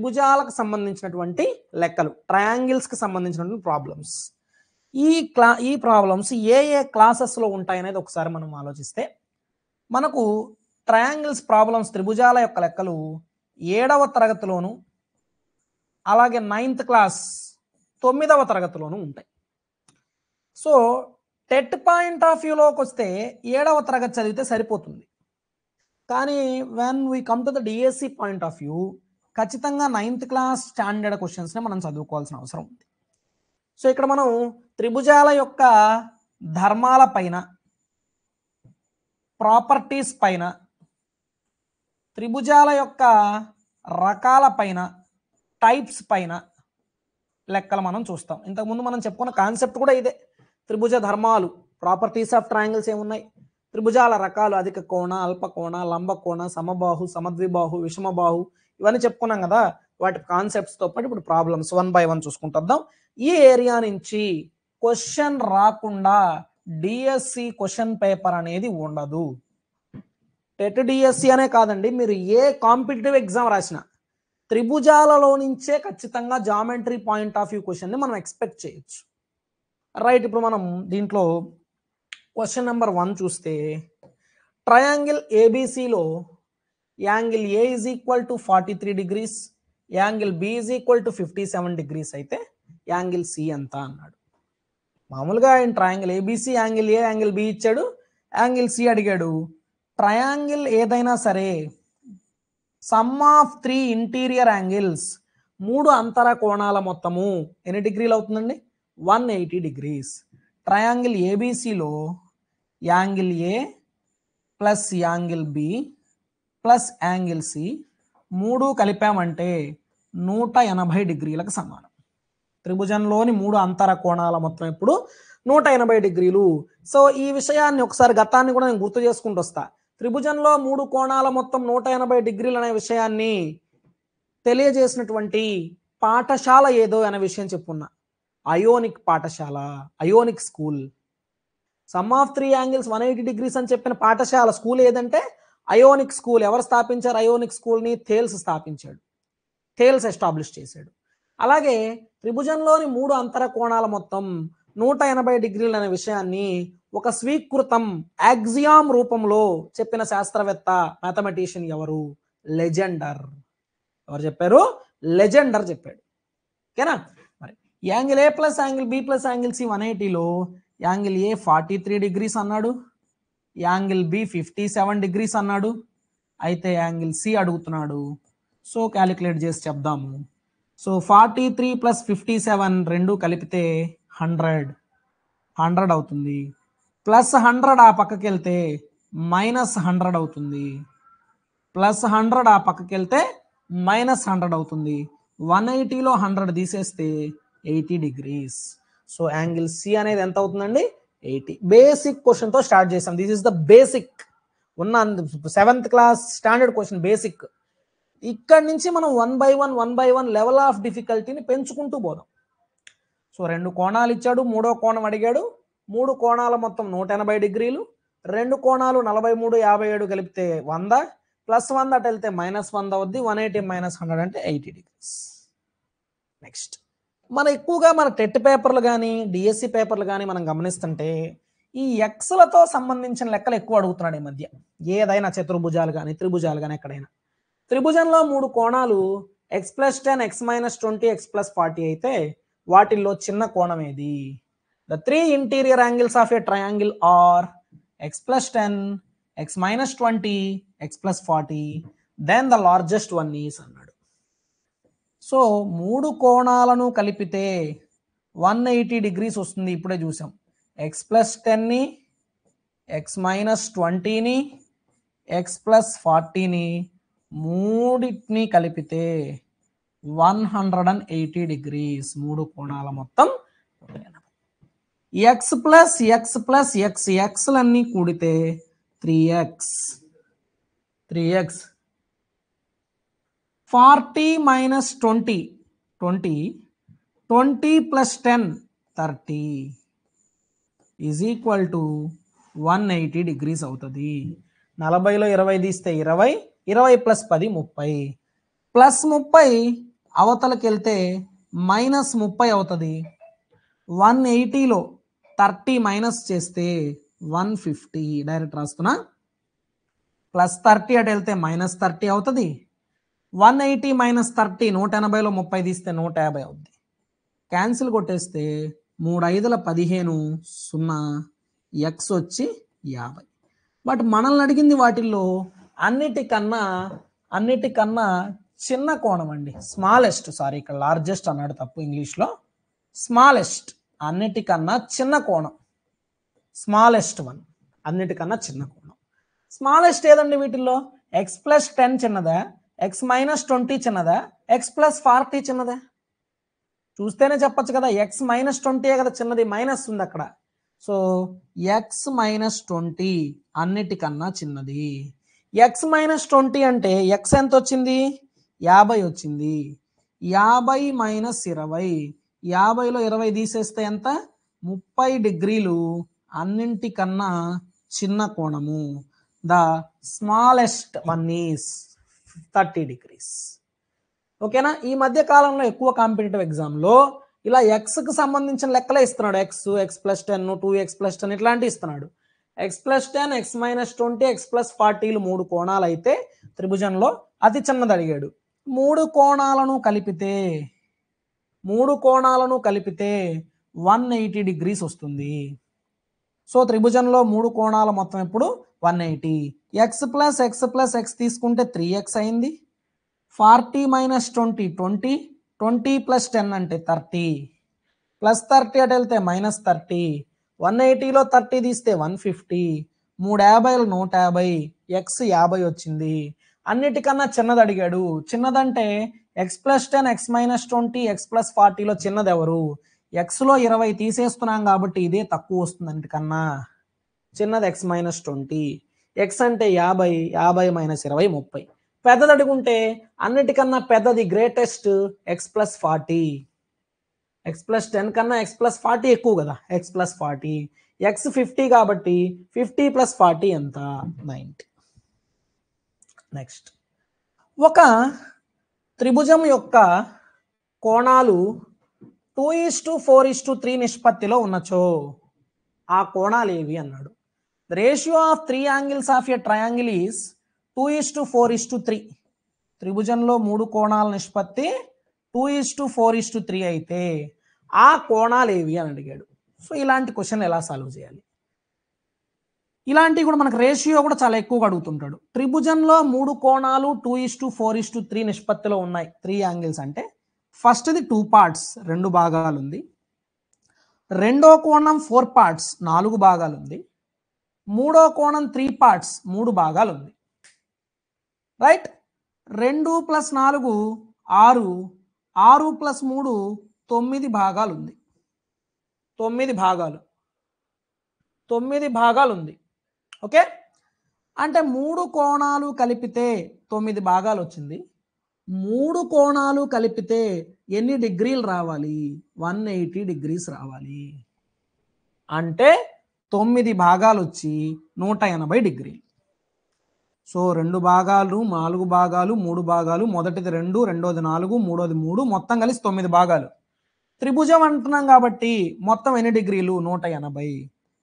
త్రిభుజాలకు సంబంధించినటువంటి లెక్కలు, ట్రయాంగిల్స్కి సంబంధించినటువంటి ప్రాబ్లమ్స్. ఈ ప్రాబ్లమ్స్ ఏ క్లాసెస్లో ఉంటాయనేది ఒకసారి మనం ఆలోచిస్తే, మనకు ట్రయాంగిల్స్ ప్రాబ్లమ్స్, త్రిభుజాల యొక్క లెక్కలు 7వ తరగతిలోను, అలాగే 9th క్లాస్ 9వ తరగతిలోనూ ఉంటాయి. సో టెట్ పాయింట్ ఆఫ్ వ్యూలోకి వస్తే 7వ తరగతి చదివితే సరిపోతుంది. కానీ when we come to the DSC point of view, ఖచ్చితంగా 9th క్లాస్ స్టాండర్డ్ క్వశ్చన్స్ని మనం చదువుకోవాల్సిన అవసరం ఉంది. సో ఇక్కడ మనం త్రిభుజాల యొక్క ధర్మాల పైన, ప్రాపర్టీస్ పైన, త్రిభుజాల యొక్క రకాల పైన, టైప్స్ పైన లెక్కలు మనం చూస్తాం. ఇంతకుముందు మనం చెప్పుకున్న కాన్సెప్ట్ కూడా ఇదే. త్రిభుజ ధర్మాలు, ప్రాపర్టీస్ ఆఫ్ ట్రయాంగిల్స్ ఏమున్నాయి, త్రిభుజాల రకాలు, అధిక కోణ, అల్పకోణ, లంబకోణ, సమబాహు, సమద్విబాహు, విషమబాహు, ఇవన్నీ చెప్పుకున్నాం కదా. వాటి కాన్సెప్ట్స్తో పాటు ఇప్పుడు ప్రాబ్లమ్స్ 1 by 1 చూసుకుంటాం. ఈ ఏరియా నుంచి క్వశ్చన్ రాకుండా డిఎస్సి క్వశ్చన్ పేపర్ అనేది ఉండదు. టెట్ డిఎస్సి అనే కాదండి, మీరు ఏ కాంపిటేటివ్ ఎగ్జామ్ రాసినా త్రిభుజాలలో నుంచే ఖచ్చితంగా జామెట్రీ పాయింట్ ఆఫ్ వ్యూ క్వశ్చన్ని మనం ఎక్స్పెక్ట్ చేయొచ్చు. రైట్, ఇప్పుడు మనం దీంట్లో క్వశ్చన్ నెంబర్ 1 చూస్తే, ట్రయాంగిల్ ఏబిసిలో angle A is equal to 43 degrees, angle B is equal to 57 degrees అయితే యాంగిల్ సి ఎంత అన్నాడు. మామూలుగా ఆయన triangle ABC, angle A, angle B ఇచ్చాడు, యాంగిల్ సి అడిగాడు. ట్రయాంగిల్ ఏదైనా సరే సమ్ ఆఫ్ 3 ఇంటీరియర్ యాంగిల్స్, 3 అంతర కోణాల మొత్తము ఎన్ని డిగ్రీలు అవుతుందండి? 180 degrees. ట్రయాంగిల్ ఏబిసిలో angle A plus angle B plus angle C 3 కలిపామంటే 180 degreesలకు సమానం. త్రిభుజంలోని 3 అంతర కోణాల మొత్తం ఇప్పుడు 180 degrees. సో ఈ విషయాన్ని ఒకసారి గతాన్ని కూడా నేను గుర్తు చేసుకుంటూ వస్తా. త్రిభుజంలో 3 కోణాల మొత్తం 180 degrees అనే విషయాన్ని తెలియజేసినటువంటి పాఠశాల ఏదో అనే విషయం చెప్పుకున్నా. అయోనిక్ పాఠశాల, ionic school. Some of 3 angles 180 degrees అని చెప్పిన పాఠశాల, స్కూల్ ఏదంటే అయోనిక్ స్కూల్. ఎవరు స్థాపించారు అయోనిక్ స్కూల్ని? థేల్స్ స్థాపించాడు, థేల్స్ ఎస్టాబ్లిష్ చేశాడు. అలాగే త్రిభుజంలోని 3 అంతర కోణాల మొత్తం 180 degrees అనే విషయాన్ని ఒక స్వీకృతం యాక్సియామ్ రూపంలో చెప్పిన శాస్త్రవేత్త, మ్యాథమెటిషియన్ ఎవరు? లెజెండర్. ఎవరు చెప్పారు? లెజెండర్ చెప్పాడు. ఓకేనా? మరి angle A plus angle B plus angle C 180లో యాంగిల్ ఏ 43 degrees అన్నాడు, యాంగిల్ బి 57 degrees అన్నాడు. అయితే యాంగిల్ సి అడుగుతున్నాడు. సో క్యాలిక్యులేట్ చేసి చెప్దాము. సో 43 ప్లస్ 57 రెండు కలిపితే 100 అవుతుంది. ప్లస్ 100 ఆ పక్కకి వెళ్తే మైనస్ 100 అవుతుంది. ప్లస్ 100 ఆ పక్కకి వెళ్తే మైనస్ 100 అవుతుంది. 180లో 100 తీసేస్తే 80 degrees. సో యాంగిల్ సి అనేది ఎంత అవుతుందండి? 80. బేసిక్ క్వశ్చన్తో స్టార్ట్ చేసాం. దిస్ ఇస్ ద బేసిక్ ఉన్న 7th class standard question, basic. ఇక్కడ నుంచి మనం 1 by 1 లెవెల్ ఆఫ్ డిఫికల్టీని పెంచుకుంటూ పోదాం. సో 2 కోణాలు ఇచ్చాడు, 3వ కోణం అడిగాడు. 3 కోణాల మొత్తం 180 degrees, 2 కోణాలు 43, 57 కలిపితే 100, ప్లస్ 100 అటు వెళ్తే మైనస్ 100 అవుద్ది. 180 మైనస్ 100 అంటే 80 degrees. నెక్స్ట్, మన ఎక్కువగా మన టెట్ పేపర్లు కానీ డిఎస్సి పేపర్లు కానీ మనం గమనిస్తుంటే ఈ ఎక్స్లతో సంబంధించిన లెక్కలు ఎక్కువ అడుగుతున్నాడు ఈ మధ్య. ఏదైనా చతుర్భుజాలు కానీ త్రిభుజాలు కానీ ఎక్కడైనా. త్రిభుజంలో 3 కోణాలు x+10, x-20, x+40 అయితే వాటిల్లో చిన్న కోణం ఏది? The 3 interior angles of a triangle are x+10, x-20, x+40. Then the largest one is అన్నాడు. సో 3 కోణాలను కలిపితే 180 degrees వస్తుంది. ఇప్పుడే చూసాం. x+10ని, x-20ని, x+40ని మూడింటిని కలిపితే 180 degrees. 3 కోణాల మొత్తం x plus x plus x, ఎక్స్లన్నీ కూడితే 3x. 40 minus 20, 20 plus 10, 30 is equal to 180 degrees అవుతుంది. 40లో 20 తీస్తే 20, 20 ప్లస్ 10 30, ప్లస్ 30 అవతలకి వెళ్తే -30 అవుతుంది. 180లో 30 మైనస్ చేస్తే 150 డైరెక్ట్ రాస్తున్నా. +30 అటు వెళ్తే -30 అవుతుంది. 180 - 30 180లో 30 తీస్తే 150 అవుద్ది. క్యాన్సిల్ కొట్టేస్తే 3 5 15 0 x వచ్చి 50. బట్ మనల్ని అడిగింది వాటిల్లో అన్నిటికన్నా చిన్న కోణం అండి, స్మాలెస్ట్. సారీ, ఇక్కడ లార్జెస్ట్ అన్నాడు, తప్పు ఇంగ్లీష్లో. స్మాలెస్ట్, అన్నిటికన్నా చిన్న కోణం, స్మాలెస్ట్ వన్, అన్నిటికన్నా చిన్న కోణం. స్మాలెస్ట్ ఏదండి వీటిల్లో? x+10 చిన్నదా, x-20 చిన్నదా, x+40 చిన్నదా? చూస్తేనే చెప్పచ్చు కదా, x-20 కదా చిన్నది, మైనస్ ఉంది అక్కడ. సో x-20 అన్నిటికన్నా చిన్నది. x-20 అంటే x ఎంత వచ్చింది? 50 వచ్చింది. 50 - 20, 50లో 20 తీసేస్తే ఎంత? 30 డిగ్రీలు అన్నింటికన్నా చిన్న కోణము. The smallest one is 30 degrees. ఓకేనా? ఈ మధ్య కాలంలో ఎక్కువ కాంపిటేటివ్ ఎగ్జామ్లో ఇలా ఎక్స్కి సంబంధించిన లెక్కలే ఇస్తున్నాడు. x+10, 2x+10 ఇట్లాంటివి ఇస్తున్నాడు. x+10, x-20, x+40లు 3 కోణాలు అయితే త్రిభుజంలో అతి చిన్నది అడిగాడు. 3 కోణాలను కలిపితే 180 degrees వస్తుంది. సో త్రిభుజంలో 3 కోణాల మొత్తం ఎప్పుడు 180. x+x+x తీసుకుంటే 3x అయింది. 40 - 20 20, 20 + 10 అంటే 30, +30 అటు వెళ్తే -30, 180లో 30 తీస్తే 150, 350లు 150, x 50 వచ్చింది. అన్నిటికన్నా చిన్నది అడిగాడు. చిన్నదంటే x+10, x-20, x+40లో చిన్నది ఎవరు? xలో 20 తీసేస్తున్నాం కాబట్టి ఇదే తక్కువ వస్తుంది. అన్నిటికన్నా చిన్నది x-20, x అంటే 50, 50 - 20 30. పెద్దది అడుగుంటే అన్నిటికన్నా పెద్దది గ్రేటెస్ట్ x+40. x+10 కన్నా x+40 ఎక్కువ కదా, x+40. x 50 కాబట్టి 50 + 40 ఎంత? 90. నెక్స్ట్, ఒక త్రిభుజం యొక్క కోణాలు 2:4:3 నిష్పత్తిలో ఉన్నచో ఆ కోణాలు ఏవి అన్నాడు. The ratio of 3 angles of a triangle is 2:4:3. త్రిభుజంలో 3 కోణాల నిష్పత్తి 2:4:3 అయితే ఆ కోణాలు ఏవి అని అడిగాడు. సో ఇలాంటి క్వశ్చన్ ఎలా సాల్వ్ చేయాలి? ఇలాంటివి కూడా మనకు రేషియో కూడా చాలా ఎక్కువగా అడుగుతుంటాడు. త్రిభుజంలో 3 కోణాలు 2:4:3 నిష్పత్తిలో ఉన్నాయి. 3 యాంగిల్స్ అంటే ఫస్ట్ది 2 parts 2 భాగాలు ఉంది. రెండో కోణం 4 parts 4 భాగాలు ఉంది. మూడో కోణం 3 parts 3 భాగాలు ఉంది. రైట్? 2 + 4 6, 6 + 3 9 భాగాలు ఉంది. 9 భాగాలు ఉంది. ఓకే, అంటే 3 కోణాలు కలిపితే 9 భాగాలు వచ్చింది. 3 కోణాలు కలిపితే ఎన్ని డిగ్రీలు రావాలి? 180 degrees రావాలి. అంటే 9 భాగాలు వచ్చి 180 డిగ్రీలు. సో 2 భాగాలు, 4 భాగాలు, 3 భాగాలు, మొదటిది 2, రెండోది 4, మూడోది 3, మొత్తం కలిసి 9 భాగాలు. త్రిభుజం అంటున్నాం కాబట్టి మొత్తం ఎన్ని డిగ్రీలు? 180.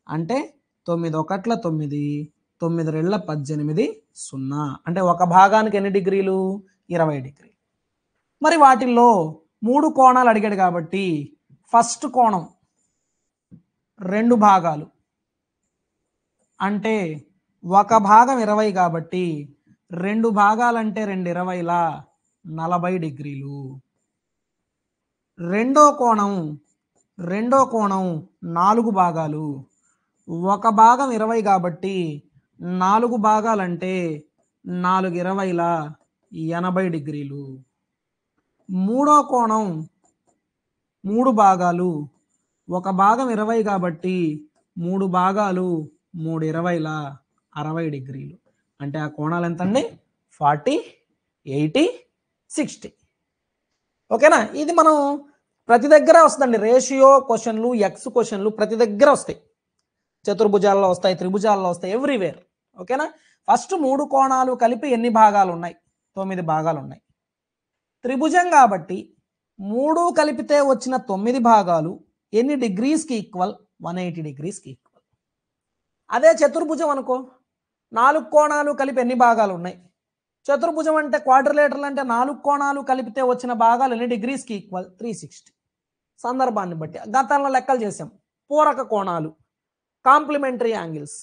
అంటే 9 1 9, 9 2 18, 0. అంటే ఒక భాగానికి ఎన్ని డిగ్రీలు? 20 డిగ్రీలు. మరి వాటిల్లో 3 కోణాలు అడిగాడు కాబట్టి ఫస్ట్ కోణం 2 భాగాలు అంటే ఒక భాగం 20 కాబట్టి 2 భాగాలంటే 2 20ల 40 డిగ్రీలు. రెండో కోణం 4 భాగాలు, ఒక భాగం 20 కాబట్టి 4 భాగాలంటే 4 20ల 80 డిగ్రీలు. మూడో కోణం 3 భాగాలు, ఒక భాగం 20 కాబట్టి 3 భాగాలు 3 20ల 60 డిగ్రీలు. అంటే ఆ కోణాలు ఎంతండి? 40, 80, 60. ఓకేనా? ఇది మనం ప్రతి దగ్గర వస్తుందండి. రేషియో క్వశ్చన్లు, ఎక్స్ క్వశ్చన్లు ప్రతి దగ్గర వస్తాయి. చతుర్భుజాల్లో వస్తాయి, త్రిభుజాల్లో వస్తాయి, ఎవ్రీవేర్. ఓకేనా? ఫస్ట్ 3 కోణాలు కలిపి ఎన్ని భాగాలు ఉన్నాయి? 9 భాగాలు ఉన్నాయి. త్రిభుజం కాబట్టి మూడు కలిపితే వచ్చిన 9 భాగాలు ఎన్ని డిగ్రీస్కి ఈక్వల్? 180 డిగ్రీస్కి ఈక్వల్. అదే చతుర్భుజం అనుకో, 4 కోణాలు కలిపి ఎన్ని భాగాలు ఉన్నాయి? చతుర్భుజం అంటే క్వాడ్రిలేటరల్ అంటే 4 కోణాలు కలిపితే వచ్చిన భాగాలు ఎన్ని డిగ్రీస్కి ఈక్వల్? 360. సందర్భాన్ని బట్టి గతంలో లెక్కలు చేసాం. పూరక కోణాలు, కాంప్లిమెంటరీ యాంగిల్స్.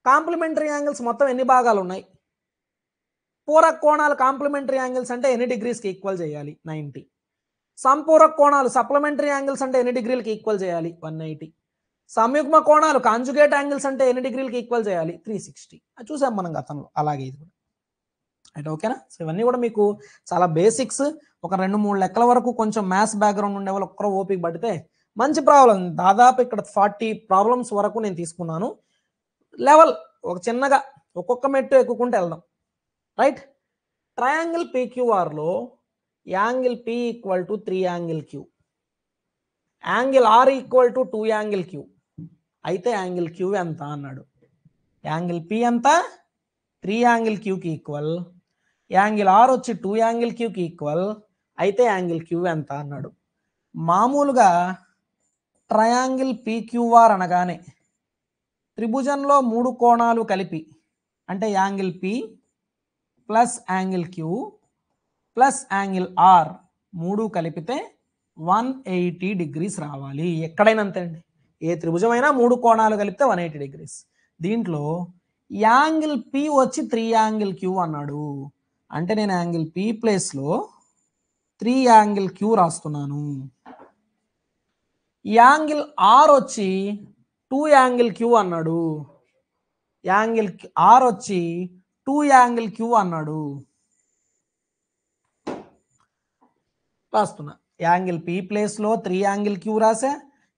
కాంప్లిమెంటరీ యాంగిల్స్ మొత్తం ఎన్ని భాగాలు ఉన్నాయి? పూరక కోణాలు కాంప్లిమెంటరీ యాంగిల్స్ అంటే ఎన్ని డిగ్రీస్కి ఈక్వల్ చేయాలి? 90. సంపూరక కోణాలు సప్లిమెంటరీ యాంగిల్స్ అంటే ఎన్ని డిగ్రీలకి ఈక్వల్ చేయాలి? 180. సంయుగ్మ కోణాలు కాంజుగేట్ యాంగిల్స్ అంటే ఎన్ని డిగ్రీలకి ఈక్వల్ చేయాలి? 360. అది చూసాం మనం గతంలో. అలాగే ఇది కూడా అయితే ఓకేనా? సో ఇవన్నీ కూడా మీకు చాలా బేసిక్స్. ఒక 2-3 లెక్కల వరకు కొంచెం మ్యాథ్స్ బ్యాక్గ్రౌండ్ ఉండే వాళ్ళు ఒక్కరో ఓపిక పడితే మంచి ప్రాబ్లం. దాదాపు ఇక్కడ 40 ప్రాబ్లమ్స్ వరకు నేను తీసుకున్నాను. లెవెల్ ఒక చిన్నగా ఒక్కొక్క మెట్టు ఎక్కుకుంటూ వెళ్దాం. రైట్. ట్రయాంగిల్ PQRలో angle P equal to 3 angle Q, angle R equal to 2 angle Q. అయితే యాంగిల్ Q ఎంత అన్నాడు. యాంగిల్ P ఎంత? 3 యాంగిల్ Qకి ఈక్వల్. యాంగిల్ R వచ్చి 2 యాంగిల్ Qకి ఈక్వల్. అయితే యాంగిల్ Q ఎంత అన్నాడు. మామూలుగా ట్రయాంగిల్ PQR అనగానే త్రిభుజంలో 3 కోణాలు కలిపి అంటే angle P plus angle Q plus angle R 3 కలిపితే 180 డిగ్రీస్ రావాలి. ఎక్కడైనా అంతే అండి. ఏ త్రిభుజమైనా 3 కోణాలు కలిపితే 180 డిగ్రీస్. దీంట్లో యాంగిల్ P వచ్చి 3 యాంగిల్ Q అన్నాడు. అంటే నేను యాంగిల్ P ప్లేస్లో 3 యాంగిల్ Q రాస్తున్నాను. యాంగిల్ R వచ్చి 2 యాంగిల్ Q అన్నాడు. యాంగిల్ R వచ్చి 2 యాంగిల్ Q అన్నాడు. రాస్తున్నా. యాంగిల్ P ప్లేస్లో 3 యాంగిల్ Q రాసా,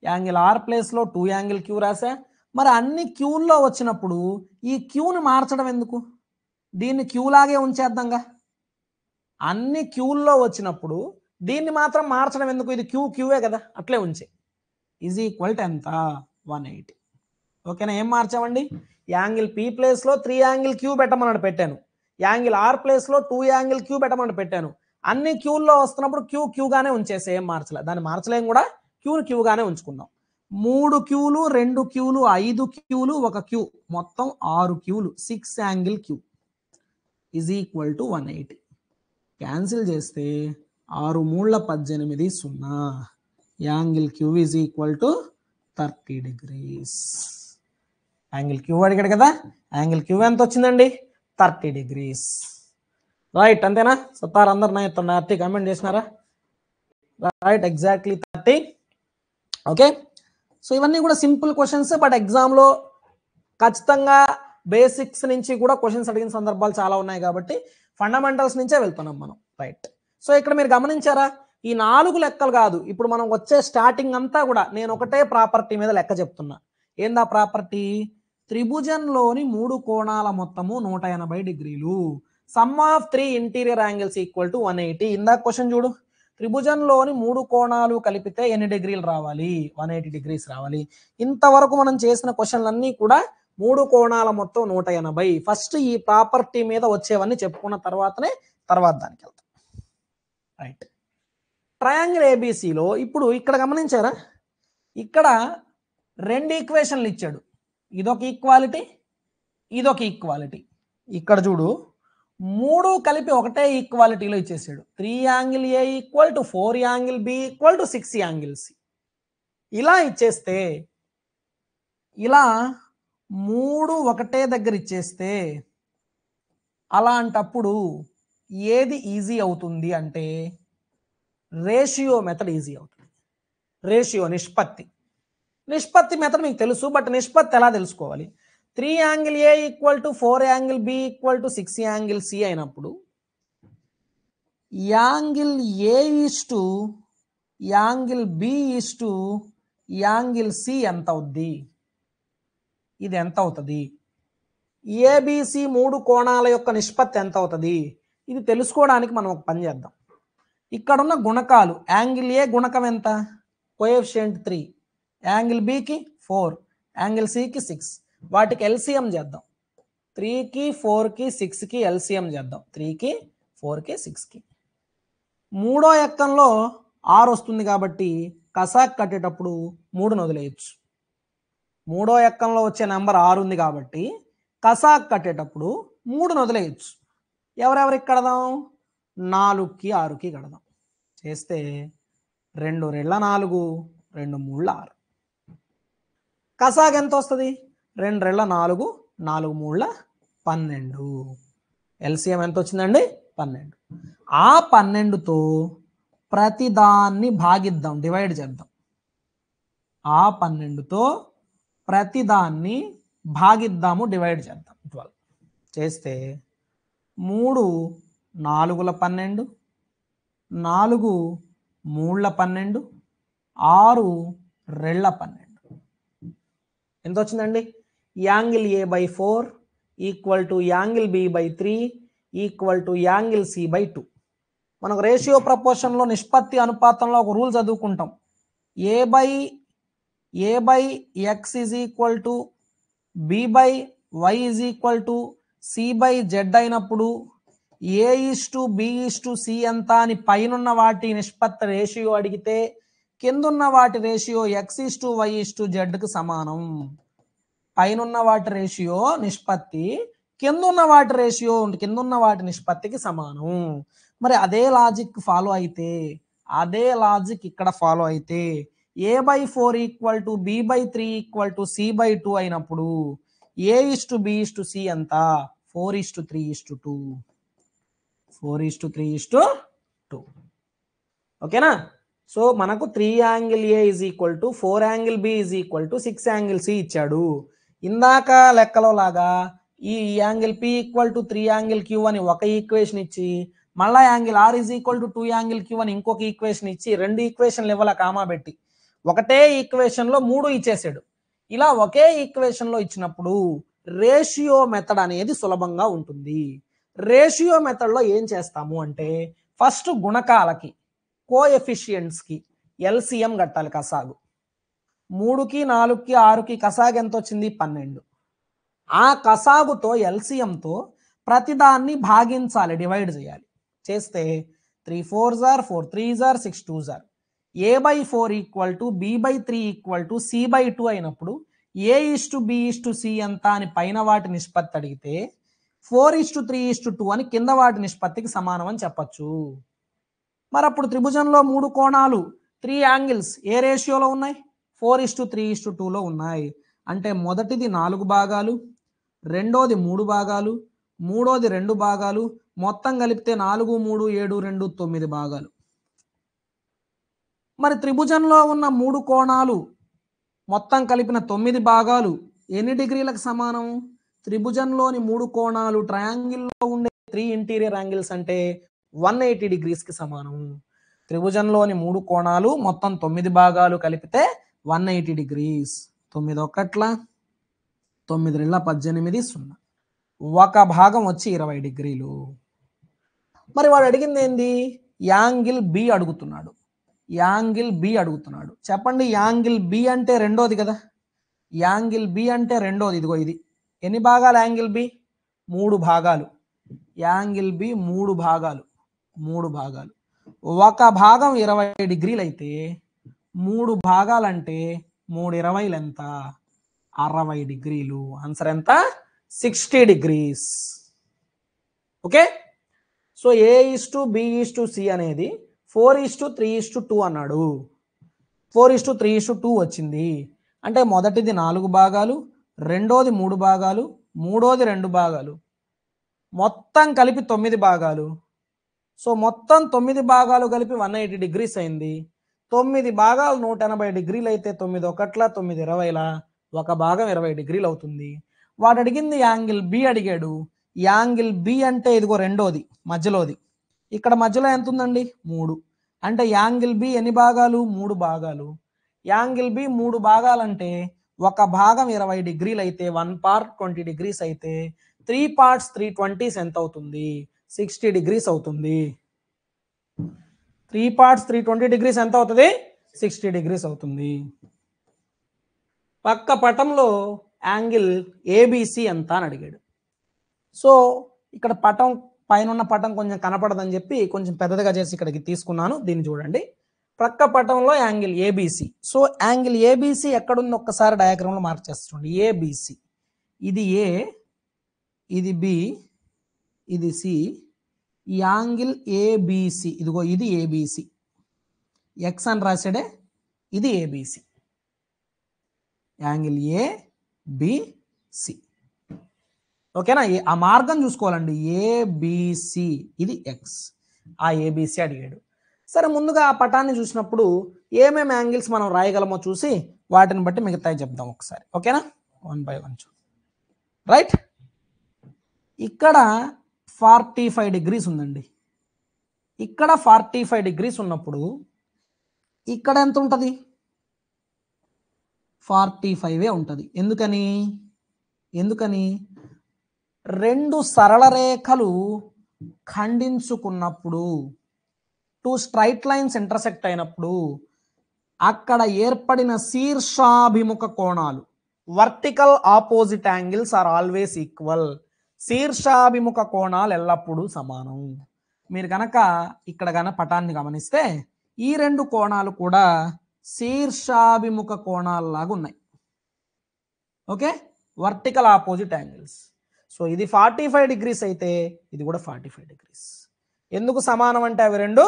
యాంగిల్ R ప్లేస్లో 2 యాంగిల్ Q రాసా. మరి అన్ని క్యూల్లో వచ్చినప్పుడు ఈ క్యూని మార్చడం ఎందుకు? దీన్ని క్యూ లాగే ఉంచేద్దాంగా. అన్ని క్యూల్లో వచ్చినప్పుడు దీన్ని మాత్రం మార్చడం ఎందుకు? ఇది క్యూఏ కదా, అట్లే ఉంచే. ఈజ్ ఈక్వల్ టు ఎంత? 180. ఓకేనా? ఏం మార్చామండి? యాంగిల్ P ప్లేస్లో 3 యాంగిల్ Q పెట్టమన్నాడు, పెట్టాను. యాంగిల్ R ప్లేస్లో 2 యాంగిల్ Q పెట్టమన్నాడు, పెట్టాను. అన్ని క్యూల్లో వస్తున్నప్పుడు క్యూగానే ఉంచేసే, ఏం మార్చలే. దాన్ని మార్చలేం కూడా, క్యూగానే ఉంచుకుందాం. 3 క్యూలు, 2 క్యూలు, 5 క్యూలు, 1 క్యూ, మొత్తం 6 క్యూలు. 6 angle Q is equal to 180. Cancel చేస్తే 6 3 18 0. Angle Q is equal to 30 degrees. Angle Q అడిగాడు కదా, యాంగిల్ Q ఎంత వచ్చిందండి? 30 డిగ్రీస్. రైట్, అంతేనా? సత్తారు అందరు 30 కమెంట్ చేసినారా? Right, exactly 30. ఓకే, సో ఇవన్నీ కూడా సింపుల్ క్వశ్చన్స్. బట్ ఎగ్జామ్లో ఖచ్చితంగా బేసిక్స్ నుంచి కూడా క్వశ్చన్స్ అడిగిన సందర్భాలు చాలా ఉన్నాయి కాబట్టి ఫండమెంటల్స్ నుంచే వెళ్తున్నాం మనం. రైట్, సో ఇక్కడ మీరు గమనించారా, ఈ 4 లెక్కలు కాదు, ఇప్పుడు మనం వచ్చే స్టార్టింగ్ అంతా కూడా నేను ఒకటే ప్రాపర్టీ మీద లెక్క చెప్తున్నా. ఏందా ప్రాపర్టీ? త్రిభుజంలోని 3 కోణాల మొత్తము 180 డిగ్రీలు. Some of 3 interior angles equal to 180. ఇందాక క్వశ్చన్ చూడు, త్రిభుజంలోని 3 కోణాలు కలిపితే ఎన్ని డిగ్రీలు రావాలి? 180 డిగ్రీస్ రావాలి. ఇంతవరకు మనం చేసిన క్వశ్చన్లన్నీ కూడా 3 కోణాల మొత్తం 180. ఫస్ట్ ఈ ప్రాపర్టీ మీద వచ్చేవన్నీ చెప్పుకున్న తర్వాత దానికి వెళ్తాం. రైట్, ట్రయాంగిల్ ఏబిసిలో ఇప్పుడు ఇక్కడ గమనించారా, ఇక్కడ 2 ఈక్వేషన్లు ఇచ్చాడు. ఇదొక ఈక్వాలిటీ, ఇదొక ఈక్వాలిటీ. ఇక్కడ చూడు, 3 కలిపి ఒకటే ఈక్వాలిటీలో ఇచ్చేసాడు. 3 angle A equal to 4 angle B equal to 6 angle C. ఇలా ఇచ్చేస్తే, ఇలా 3 ఒకటే దగ్గర ఇచ్చేస్తే అలాంటప్పుడు ఏది ఈజీ అవుతుంది అంటే రేషియో మెథడ్ ఈజీ అవుతుంది. రేషియో, నిష్పత్తి మెథడ్ మీకు తెలుసు, బట్ నిష్పత్తి ఎలా తెలుసుకోవాలి? 3 angle A equal to 4 angle B equal to 6 angle C అయినప్పుడు angle A is to angle B is to angle C ఎంత అవుద్ది? ఇది ఎంత అవుతుంది? ABC 3 కోణాల యొక్క నిష్పత్తి ఎంత అవుతుంది? ఇది తెలుసుకోవడానికి మనం ఒక పని చేద్దాం. ఇక్కడున్న గుణకాలు, యాంగిల్ A గుణకం ఎంత? కోఎఫిషియంట్ 3, యాంగిల్ Bకి 4, యాంగిల్ Cకి 6. వాటికి ఎల్సిఎం చేద్దాం. 3కి 4కి 6కి ఎల్సిఎం చేద్దాం. 3కి 4కి 6కి. మూడో ఎక్కంలో 6 వస్తుంది కాబట్టి కసాక్ కట్టేటప్పుడు 3ని వదిలేయచ్చు. మూడో ఎక్కంలో వచ్చే నెంబర్ 6 ఉంది కాబట్టి కసాక్ కట్టేటప్పుడు 3ని వదిలేయచ్చు. ఎవరెవరికి కడదాం? 4కి 6కి కడదాం. చేస్తే 2 రెళ్ళ 4, 2 మూళ్ళ 6. కసాగ్ ఎంత వస్తుంది? 2 రెళ్ళ 4, 4 మూళ్ళ 12. ఎల్సిఎం ఎంత వచ్చిందండి? 12. ఆ 12తో ప్రతిదాన్ని భాగిద్దాం, డివైడ్ చేద్దాం. ఆ 12తో ప్రతిదాన్ని భాగిద్దాము, డివైడ్ చేద్దాం. 12 చేస్తే 3 4ల 12, 4 మూళ్ళ 12, 6 రెళ్ళ 12. ఎంత వచ్చిందండి? Angle A/4 equal to angle B/3 equal to angle C/2. మనకు రేషియో ప్రపోర్షన్లో నిష్పత్తి అనుపాతంలో ఒక రూల్ చదువుకుంటాం. A/X is equal to B/Y is equal to C/Z అయినప్పుడు A/B/C ఎంత అని పైనున్న వాటి నిష్పత్తి రేషియో అడిగితే కిందున్న వాటి రేషియో X/Y/Zకి సమానం. పైనున్న వాటి రేషియో నిష్పత్తి కిందున్న వాటి రేషియో కిందున్న వాటి నిష్పత్తికి సమానం. మరి అదే లాజిక్ ఫాలో అయితే, అదే లాజిక్ ఇక్కడ ఫాలో అయితే A/4 equal to B/3 equal to C/2 అయినప్పుడు A/B/C ఎంత? 4:3:2. 4:3:2. ఓకేనా? సో మనకు 3 angle A is equal to 4 angle B is equal to 6 angle C ఇచ్చాడు. ఇందాక లెక్కలో లాగా ఈ angle P equal to 3 angle Q అని ఒక ఈక్వేషన్ ఇచ్చి, మళ్ళా angle R is equal to 2 angle Q అని ఇంకొక ఈక్వేషన్ ఇచ్చి, 2 ఈక్వేషన్లు ఇవ్వాల కామా పెట్టి, ఒకటే ఈక్వేషన్లో 3 ఇచ్చేసాడు. ఇలా ఒకే ఈక్వేషన్లో ఇచ్చినప్పుడు రేషియో మెథడ్ అనేది సులభంగా ఉంటుంది. రేషియో మెథడ్లో ఏం చేస్తాము అంటే, ఫస్ట్ గుణకాలకి కోఎఫిషియంట్స్కి ఎల్సిఎం కట్టాలి. కసాగు 3కి 4కి 6కి కసాగు ఎంత వచ్చింది? 12. ఆ కసాగుతో ఎల్సిఎంతో ప్రతిదాన్ని భాగించాలి, డివైడ్ చేయాలి. చేస్తే 3 4s are 4 3s are 6 2s are A/4 equal to B/3 equal to C/2 అయినప్పుడు A/B/C ఎంత అని పైన వాటి నిష్పత్తి అడిగితే 4:3:2 అని కింద వాటి నిష్పత్తికి సమానం అని చెప్పచ్చు. మరి అప్పుడు త్రిభుజంలో 3 కోణాలు 3 యాంగిల్స్ ఏ రేషియోలో ఉన్నాయి? 4:3:2లో ఉన్నాయి. అంటే మొదటిది 4 భాగాలు, రెండోది 3 భాగాలు, మూడోది 2 భాగాలు, మొత్తం కలిపితే 4 3 7 2 9 భాగాలు. మరి త్రిభుజంలో ఉన్న 3 కోణాలు మొత్తం కలిపిన 9 భాగాలు ఎన్ని డిగ్రీలకు సమానం? త్రిభుజంలోని 3 కోణాలు ట్రయాంగిల్లో ఉండే 3 ఇంటీరియర్ యాంగిల్స్ అంటే 180 డిగ్రీస్కి సమానం. త్రిభుజంలోని 3 కోణాలు మొత్తం 9 భాగాలు కలిపితే 180 డిగ్రీస్. 9 1 9 2 18 0. ఒక భాగం వచ్చి 20 డిగ్రీలు. మరి వాడు అడిగింది ఏంది? యాంగిల్ బి అడుగుతున్నాడు. యాంగిల్ బి అడుగుతున్నాడు. చెప్పండి, యాంగిల్ బి అంటే రెండోది కదా. యాంగిల్ బి అంటే రెండోది. ఇదిగో ఇది. ఎన్ని భాగాలు యాంగిల్ బి? 3 భాగాలు. యాంగిల్ బి 3 భాగాలు. 3 భాగాలు. ఒక భాగం 20 డిగ్రీలు అయితే 3 భాగాలంటే 3 20లు ఎంత? 60 డిగ్రీలు. ఆన్సర్ ఎంత? 60 డిగ్రీస్. ఓకే. సో A/B/C అనేది 4:3:2 అన్నాడు. 4:3:2 వచ్చింది. అంటే మొదటిది 4 భాగాలు, రెండోది 3 భాగాలు, మూడోది 2 భాగాలు, మొత్తం కలిపి 9 భాగాలు. సో మొత్తం 9 భాగాలు కలిపి 180 డిగ్రీస్ అయింది. 9 భాగాలు 180 డిగ్రీలు అయితే 9 1 9 20ల ఒక భాగం 20 డిగ్రీలు అవుతుంది. వాడు అడిగింది యాంగిల్ బి అడిగాడు. యాంగిల్ బి అంటే ఇదిగో రెండోది, మధ్యలోది. ఇక్కడ మధ్యలో ఎంత ఉందండి? 3. అంటే యాంగిల్ బి ఎన్ని భాగాలు? 3 భాగాలు. యాంగిల్ బి 3 భాగాలంటే ఒక భాగం 20 డిగ్రీలు అయితే 1 part 20 డిగ్రీస్ అయితే 3 parts 320 ఎంత అవుతుంది? 60 డిగ్రీస్ అవుతుంది. 3 parts 320 డిగ్రీస్ ఎంత అవుతుంది? 60 డిగ్రీస్ అవుతుంది. పక్క పటంలో యాంగిల్ ఏబిసి ఎంత అని అడిగాడు. సో ఇక్కడ పటం పైన ఉన్న పటం కొంచెం కనపడదని చెప్పి కొంచెం పెద్దదిగా చేసి ఇక్కడికి తీసుకున్నాను. దీన్ని చూడండి. ప్రక్క పటంలో angle ABC. So angle ABC ఎక్కడుంది ఒక్కసారి డయాగ్రామ్లో మార్క్ చేస్తుంది. ఏబిసి, ఇది ఏ, ఇది బి, ఇది సి. ఈ యాంగిల్ ఏబిసి, ఇదిగో ఇది ఏబిసి, ఎక్స్ అని రాసాడే, ఇది ఏబిసి, యాంగిల్ ఏబిసి. ఓకేనా? ఆ మార్గం చూసుకోవాలండి. ఏబిసి, ఇది ఎక్స్, ఆ ఏబిసి అడిగాడు. సరే, ముందుగా ఆ పటాన్ని చూసినప్పుడు ఏమేమి యాంగిల్స్ మనం రాయగలమో చూసి వాటిని బట్టి మిగతాయి చెప్దాం ఒకసారి. ఓకేనా? 1 by 1 రైట్. ఇక్కడ 45 degrees ఉందండి. ఇక్కడ 45 degrees ఉన్నప్పుడు ఇక్కడ ఎంత ఉంటుంది? 45 ఉంటుంది. ఎందుకని రెండు సరళ రేఖలు ఖండించుకున్నప్పుడు, 2 straight lines ఇంటర్సెక్ట్ అయినప్పుడు అక్కడ ఏర్పడిన శీర్షాభిముఖ కోణాలు, vertical opposite angles are always equal. శీర్షాభిముఖ కోణాలు ఎల్లప్పుడూ సమానం. మీరు కనుక ఇక్కడ పటాన్ని గమనిస్తే ఈ రెండు కోణాలు కూడా శీర్షాభిముఖ కోణాలలాగా ఉన్నాయి. Okay, vertical opposite angles. So ఇది 45 degrees అయితే ఇది కూడా 45 degrees. ఎందుకు సమానం అంటే అవి రెండు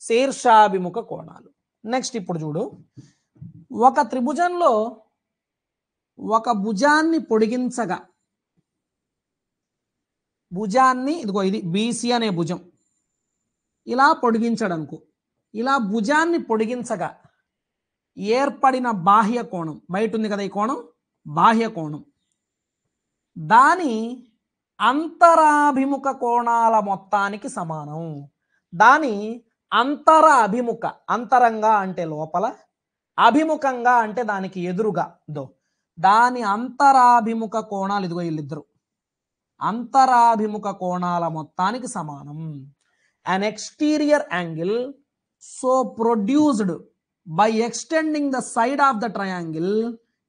శీర్షాభిముఖ కోణాలు. నెక్స్ట్ ఇప్పుడు చూడు, ఒక త్రిభుజంలో ఒక భుజాన్ని పొడిగించగా, భుజాన్ని ఇదిగో ఇది బీసీ అనే భుజం ఇలా పొడిగించడనుకో, ఇలా భుజాన్ని పొడిగించగా ఏర్పడిన బాహ్య కోణం, బయట ఉంది కదా ఈ కోణం, బాహ్య కోణం, దాని అంతరాభిముఖ కోణాల మొత్తానికి సమానం. దాని అంతర అభిముఖ, అంతరంగా అంటే లోపల, అభిముఖంగా అంటే దానికి ఎదురుగా, దాని అంతరాభిముఖ కోణాలు ఇదిగో వీళ్ళిద్దరు, అంతరాభిముఖ కోణాల మొత్తానికి సమానం. An exterior angle so produced by extending the side of the triangle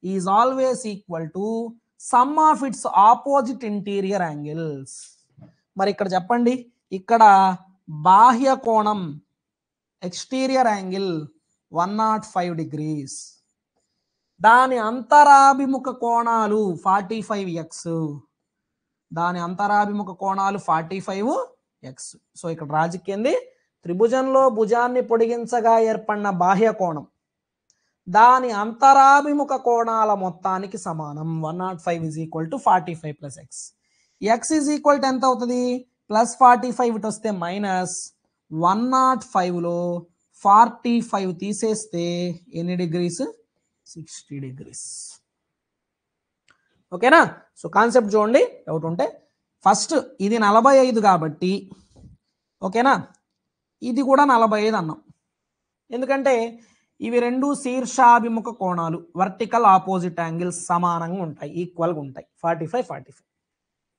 is always equal to sum of its opposite interior angles. మరి ఇక్కడ చెప్పండి, ఇక్కడ బాహ్య కోణం ఎక్స్టీరియర్ యాంగిల్ 105 degrees, దాని అంతరాభిముఖ కోణాలు 45x, దాని అంతరాభిముఖ కోణాలు 45x. సో ఇక్కడ లాజిక్ ఏంది? త్రిభుజంలో భుజాన్ని పొడిగించగా ఏర్పడిన బాహ్య కోణం దాని అంతరాభిముఖ కోణాల మొత్తానికి సమానం. 105 is equal to 45 plus x. x is equal to ఎంత అవుతుంది? ప్లస్ 45 ఇటు వస్తే మైనస్ 105లో 45 తీసేస్తే ఎన్ని డిగ్రీస్? 60 degrees. ఓకేనా? సో కాన్సెప్ట్ చూడండి, డౌట్ ఉంటే. ఫస్ట్ ఇది 45 కాబట్టి ఓకేనా, ఇది కూడా 45 అన్నాం. ఎందుకంటే ఇవి రెండు శీర్షాభిముఖ కోణాలు, వర్టికల్ ఆపోజిట్ యాంగిల్స్ సమానంగా ఉంటాయి, ఈక్వల్గా ఉంటాయి, 45.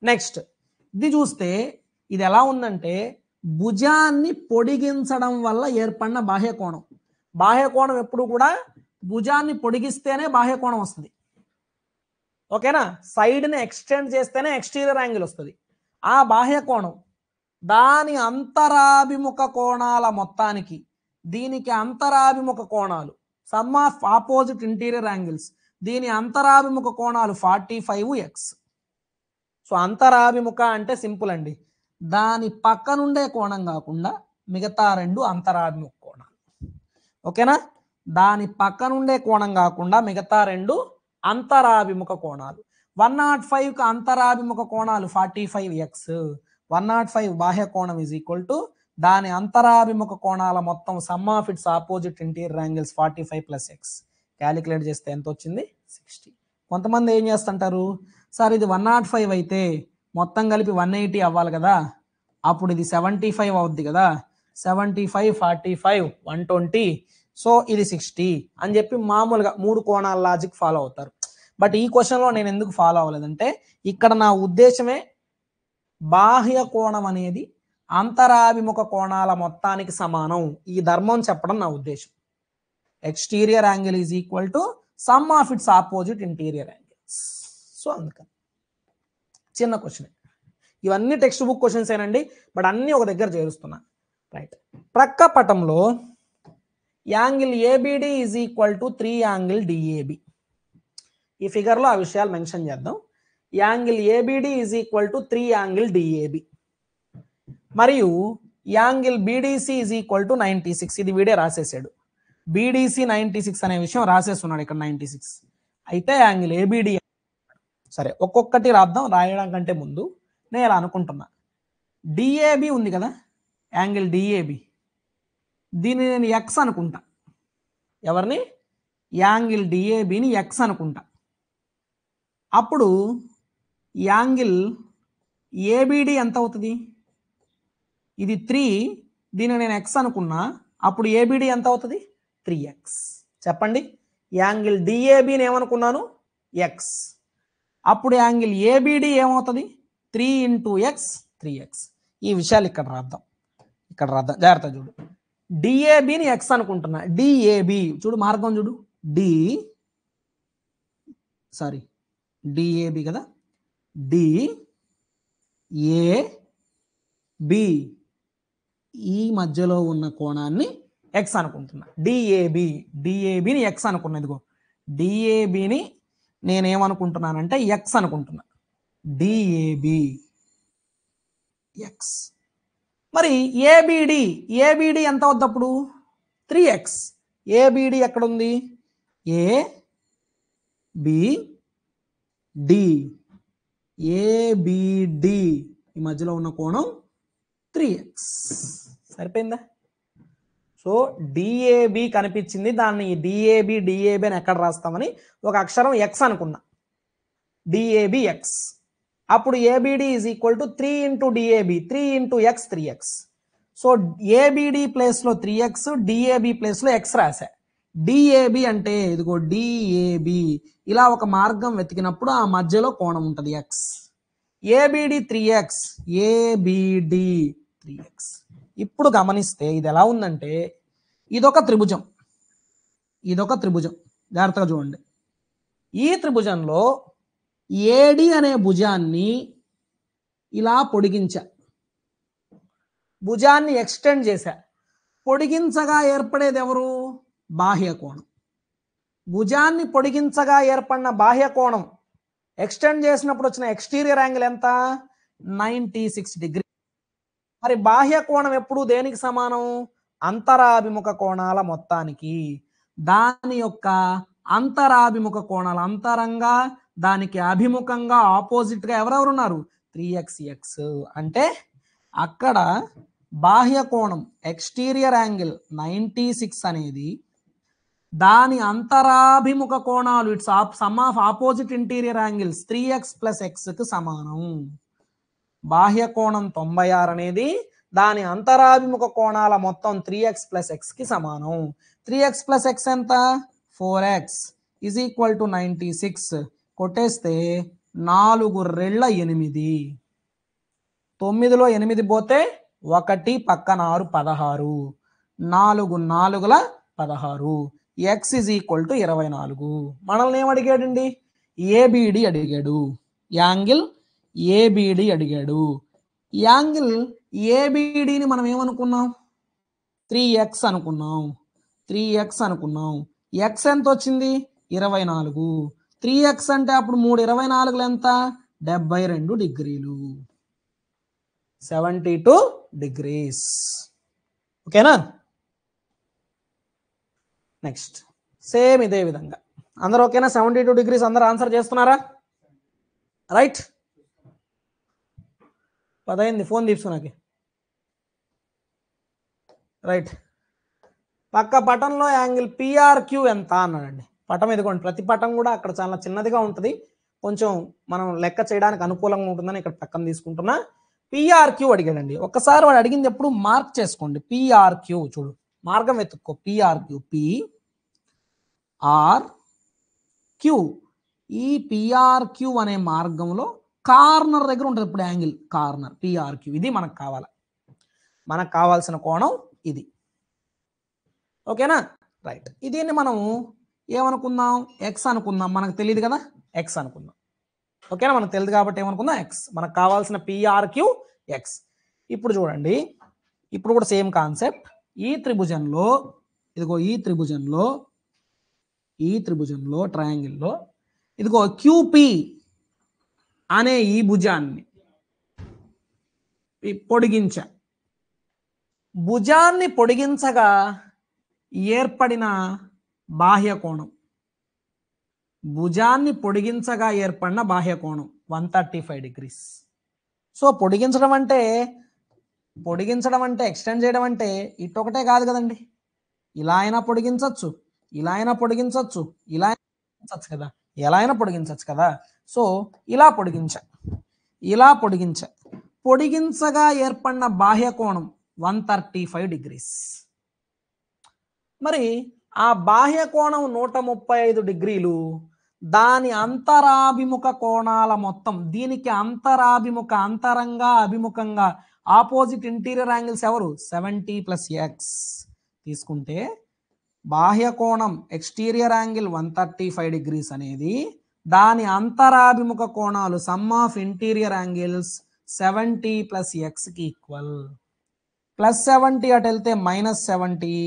నెక్స్ట్ ఇది చూస్తే ఇది ఎలా ఉందంటే భుజాన్ని పొడిగించడం వల్ల ఏర్పడిన బాహ్య కోణం. బాహ్య కోణం ఎప్పుడు కూడా భుజాన్ని పొడిగిస్తేనే బాహ్య కోణం వస్తుంది. ఓకేనా? సైడ్ని ఎక్స్టెండ్ చేస్తేనే ఎక్స్టీరియర్ యాంగిల్ వస్తుంది. ఆ బాహ్య కోణం దాని అంతరాభిముఖ కోణాల మొత్తానికి, దీనికి అంతరాభిముఖ కోణాలు some of opposite interior angles, దీని అంతరాభిముఖ కోణాలు 45x. సో అంతరాభిముఖ అంటే సింపుల్ అండి, దాని పక్కనుండే కోణం కాకుండా మిగతా రెండు అంతరాభిముఖ కోణాలు. ఓకేనా? దాని పక్కనుండే కోణం కాకుండా మిగతా రెండు అంతరాభిముఖ కోణాలు. 105కు అంతరాభిముఖ కోణాలు 45x, 105 బాహ్య కోణం ఈజ్ ఈక్వల్ టు దాని అంతరాభిముఖ కోణాల మొత్తం some of its opposite interior angles 45 plus x. Calculate చేస్తే ఎంత వచ్చింది? 60. కొంతమంది ఏం చేస్తుంటారు, సార్ ఇది 105 అయితే మొత్తం కలిపి 180 అవ్వాలి కదా, అప్పుడు ఇది 75 అవుద్ది కదా, 75 45 120, సో ఇది 60 అని చెప్పి మామూలుగా 3 కోణాల లాజిక్ ఫాలో అవుతారు. బట్ ఈ క్వశ్చన్లో నేను ఎందుకు ఫాలో అవ్వలేదంటే ఇక్కడ నా ఉద్దేశమే బాహ్య కోణం అనేది అంతరాభిముఖ కోణాల మొత్తానికి సమానం, ఈ ధర్మం చెప్పడం నా ఉద్దేశం. Exterior angle is equal to sum of its opposite interior angles. So అందుకని చిన్న క్వశ్చన్, ఇవన్నీ టెక్స్ట్ బుక్ క్వశ్చన్స్ ఏనండి, బట్ అన్నీ ఒక దగ్గర చేరుస్తున్నా. రైట్. ప్రక్క పటంలో angle ABD is equal to 3 angle DAB. ఈ ఫిగర్లో ఆ విషయాలు మెన్షన్ చేద్దాం. Angle ABD is equal to 3 angle DAB మరియు angle BDC is equal to 96. ఇది వీడే రాసేసాడు. బీడీసీ 96 అనే విషయం రాసేస్తున్నాడు ఇక్కడ 96. అయితే యాంగిల్ ఏబిడి, సరే ఒక్కొక్కటి రాద్దాం. రాయడం కంటే ముందు నేను ఇలా అనుకుంటున్నా, డిఏబి ఉంది కదా, యాంగిల్ డిఏబి, దీన్ని నేను ఎక్స్ అనుకుంటా. ఎవరిని? యాంగిల్ డిఏబిని ఎక్స్ అనుకుంటా. అప్పుడు యాంగిల్ ఏబిడి ఎంత అవుతుంది? ఇది 3, దీన్ని నేను ఎక్స్ అనుకున్నా. అప్పుడు ఏబిడి ఎంత అవుతుంది? 3x. చెప్పండి. యాంగిల్ డిఏబిని ఏమనుకున్నాను? ఎక్స్. అప్పుడు యాంగిల్ ఏబిడి ఏమవుతుంది? 3 × x 3x. ఈ విషయాలు ఇక్కడ రాద్దాం. జాగ్రత్త చూడు. డిఏబిని ఎక్స్ అనుకుంటున్నా. డిఏబి చూడు, మార్గం చూడు. డిఏబి కదా, డిఏబి ఈ మధ్యలో ఉన్న కోణాన్ని ఎక్స్ అనుకుంటున్నా. డిఏబిని ఎక్స్ అనుకున్నా. ఇదిగో డిఏబిని నేనేమనుకుంటున్నానంటే ఎక్స్ అనుకుంటున్నా. DAB X. మరి ఏబిడి ఎంత అవుద్ది అప్పుడు? 3x. ఏబిడి ఎక్కడ ఉంది? ఏబిడి ఈ మధ్యలో ఉన్న కోణం 3x. సరిపోయిందా? సో డిఏబి కనిపించింది, దాన్ని డిఏబి అని ఎక్కడ రాస్తామని ఒక అక్షరం ఎక్స్ అనుకున్నా. DAB x. అప్పుడు ABD is equal to 3 × DAB, 3 × x 3x. So ABD ప్లేస్లో 3x, డిఏబి ప్లేస్లో ఎక్స్ రాశా. డిఏబి అంటే ఇదిగో డిఏబి. ఇలా ఒక మార్గం వెతికినప్పుడు ఆ మధ్యలో కోణం ఉంటుంది X. ABD 3x, ABD 3x. ఇప్పుడు గమనిస్తే ఇది ఎలా ఉందంటే ఇదొక త్రిభుజం. జాగ్రత్తగా చూడండి. ఈ త్రిభుజంలో ఏడి అనే భుజాన్ని ఇలా పొడిగించా, భుజాన్ని ఎక్స్టెండ్ చేశా. పొడిగించగా ఏర్పడేది ఎవరు? బాహ్య కోణం. భుజాన్ని పొడిగించగా ఏర్పడిన బాహ్య కోణం ఎక్స్టెండ్ చేసినప్పుడు వచ్చిన ఎక్స్టీరియర్ యాంగిల్ ఎంత? 96 డిగ్రీ. మరి బాహ్య కోణం ఎప్పుడు దేనికి సమానం? అంతరాభిముఖ కోణాల మొత్తానికి. దాని యొక్క అంతరాభిముఖ కోణాలు, అంతరంగా దానికి అభిముఖంగా ఆపోజిట్గా ఎవరెవరు ఉన్నారు? 3x. అంటే అక్కడ బాహ్య కోణం ఎక్స్టీరియర్ యాంగిల్ 96 అనేది దాని అంతరాభిముఖ కోణాలు, it's some of opposite interior angles 3x + xకి సమానం. బాహ్య కోణం 96 అనేది దాని అంతరాభిముఖ కోణాల మొత్తం 3x + xకి సమానం. 3x + x ఎంత? 4x is equal to 96. కొట్టేస్తే 4 రెళ్ళ 8. 9లో 8 పోతే 1 పక్కన 6 16. 4 4ల 16. x is equal to 24. మనల్ని ఏమడిగాడండి? ఏబిడి అడిగాడు. యాంగిల్ ఏబిడి అడిగాడు. యాంగిల్ ఏబిడిని మనం ఏమనుకున్నాం? 3x అనుకున్నాం. x ఎంత వచ్చింది? 24. 3x అంటే అప్పుడు 3 24లు ఎంత? 72 డిగ్రీలు. 72 degrees. ఓకేనా? నెక్స్ట్ సేమ్ ఇదే విధంగా అందరూ ఓకేనా? 72 degrees అందరూ ఆన్సర్ చేస్తున్నారా? రైట్. పదైంది, ఫోన్ తీసుకున్నాకి. రైట్. పక్క పటంలో యాంగిల్ పిఆర్క్యూ ఎంత అన్నాడండి. పటం ఎదుకోండి. ప్రతి పటం కూడా అక్కడ చాలా చిన్నదిగా ఉంటుంది, కొంచెం మనం లెక్క చేయడానికి అనుకూలంగా ఉంటుందని ఇక్కడ పక్కన తీసుకుంటున్నా. పిఆర్క్యూ అడిగాడండి. ఒక్కసారి వాడు అడిగింది ఎప్పుడు మార్క్ చేసుకోండి. పిఆర్క్యూ చూడు, మార్గం వెతుక్కో. PRQ, PRQ. ఈ పిఆర్క్యూ అనే మార్గంలో కార్నర్ దగ్గర ఉంటుంది ఇప్పుడు యాంగిల్, కార్నర్ పిఆర్క్యూ. ఇది మనకు కావాలి. మనకు కావాల్సిన కోణం ఇది. ఓకేనా? రైట్. దీన్ని మనం ఏమనుకుందాం? ఎక్స్ అనుకుందాం. మనకు తెలియదు కదా, ఎక్స్ అనుకుందాం. ఓకేనా? మనకు తెలియదు కాబట్టి ఏమనుకుందాం? ఎక్స్. మనకు కావాల్సిన పిఆర్క్యూ ఎక్స్. ఇప్పుడు చూడండి, ఇప్పుడు కూడా సేమ్ కాన్సెప్ట్. ఈ త్రిభుజంలో ఇదిగో ఈ త్రిభుజంలో ట్రయాంగిల్లో ఇదిగో క్యూపీ అనే ఈ భుజాన్ని భుజాన్ని పొడిగించగా ఏర్పడిన బాహ్య కోణం 135 డిగ్రీస్. సో పొడిగించడం అంటే ఎక్స్టెండ్ చేయడం అంటే ఇటు ఒకటే కాదు కదండి, ఇలా అయినా పొడిగించవచ్చు, ఇలా అయినా పొడిగించవచ్చు, ఇలా అయినా పొడిగించవచ్చు కదా, ఎలా అయినా పొడిగించవచ్చు కదా. సో ఇలా పొడిగించగా ఏర్పడిన బాహ్య కోణం 135 డిగ్రీస్. మరి ఆ బాహ్య కోణం 135 డిగ్రీలు, దాని అంతరాభిముఖ కోణాల మొత్తం, దీనికి అంతరంగా అభిముఖంగా ఆపోజిట్ ఇంటీరియర్ యాంగిల్స్ ఎవరు 70 + x తీసుకుంటే బాహ్య కోణం ఎక్స్టీరియర్ యాంగిల్ 135 డిగ్రీస్ అనేది దాని అంతరాభిముఖ కోణాలు some of interior angles 70 + x కి ఈక్వల్. +70 అటు వెళ్తే -70,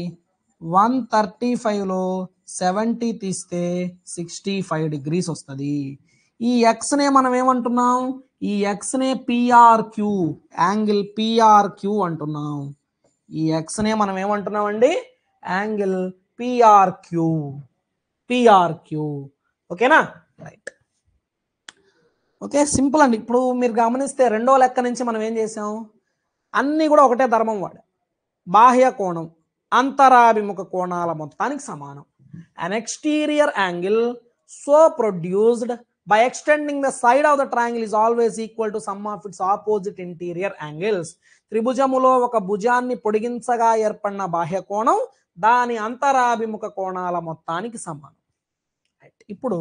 135లో 70 తీస్తే 65 డిగ్రీస్ వస్తుంది. ఈ ఎక్స్నే మనం ఏమంటున్నాం, ఈ ఎక్స్నే పిఆర్క్యూ, యాంగిల్ పిఆర్క్యూ అంటున్నాం. ఈ ఎక్స్నే మనం ఏమంటున్నాం అండి, యాంగిల్ పిఆర్క్యూ. ఓకేనా, రైట్. ఓకే, సింపుల్ అండి. ఇప్పుడు మీరు గమనిస్తే రెండో లెక్క నుంచి మనం ఏం చేసాం, అన్నీ కూడా ఒకటే ధర్మం వాడు. బాహ్య కోణం అంతరాభిముఖ కోణాల మొత్తానికి సమానం. An exterior angle so produced by extending the side of the triangle is always equal to sum of its opposite interior angles. త్రిభుజములో ఒక భుజాన్ని పొడిగించగా ఏర్పడిన బాహ్య కోణం దాని అంతరాభిముఖ కోణాల మొత్తానికి సమానం. ఇప్పుడు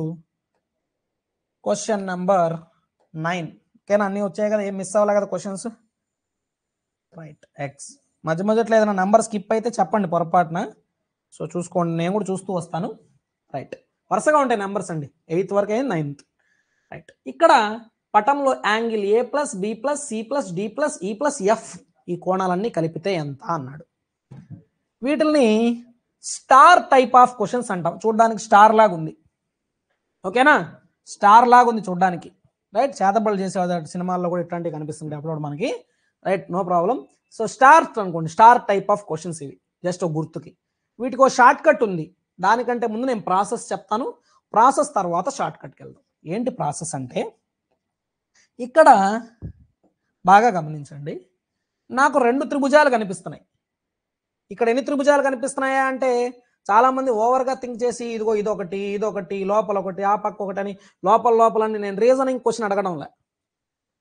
క్వశ్చన్ నెంబర్ 9. ఓకేనా, అన్నీ వచ్చాయి కదా, ఏం మిస్ అవ్వలే కదా క్వశ్చన్స్. రైట్, ఎక్స్ మధ్యలో ఏదైనా నెంబర్ స్కిప్ అయితే చెప్పండి పొరపాటున. సో చూసుకోండి, నేను కూడా చూస్తూ వస్తాను. రైట్, వరుసగా ఉంటాయి నెంబర్స్ అండి, 8th వరకు అయింది, 9th. రైట్, ఇక్కడ పటంలో angle A + B + C + D + E + F ఈ కోణాలన్నీ కలిపితే ఎంత అన్నాడు. వీటిని స్టార్ టైప్ ఆఫ్ క్వశ్చన్స్ అంటాం. చూడడానికి స్టార్ లాగా ఉంది. ఓకేనా, స్టార్ లాగా ఉంది చూడడానికి. రైట్, చేతబడులు చేసే సినిమాల్లో కూడా ఇట్లాంటివి కనిపిస్తుంటాయి అప్పుడు మనకి. Right, no problem. So star అనుకోండి, స్టార్ టైప్ ఆఫ్ క్వశ్చన్స్ ఇవి, జస్ట్ ఒక గుర్తుకి. వీటికి ఒక షార్ట్ కట్ ఉంది. దానికంటే ముందు నేను ప్రాసెస్ చెప్తాను, ప్రాసెస్ తర్వాత షార్ట్ కట్కి వెళ్దాం. ఏంటి ప్రాసెస్ అంటే, ఇక్కడ బాగా గమనించండి, నాకు 2 త్రిభుజాలు కనిపిస్తున్నాయి. ఇక్కడ ఎన్ని త్రిభుజాలు కనిపిస్తున్నాయా అంటే, చాలామంది ఓవర్గా థింక్ చేసి ఇదిగో ఇదొకటి లోపల ఒకటి ఆ పక్క ఒకటి అని లోపలని నేను రీజనింగ్ క్వశ్చన్ అడగడంలే.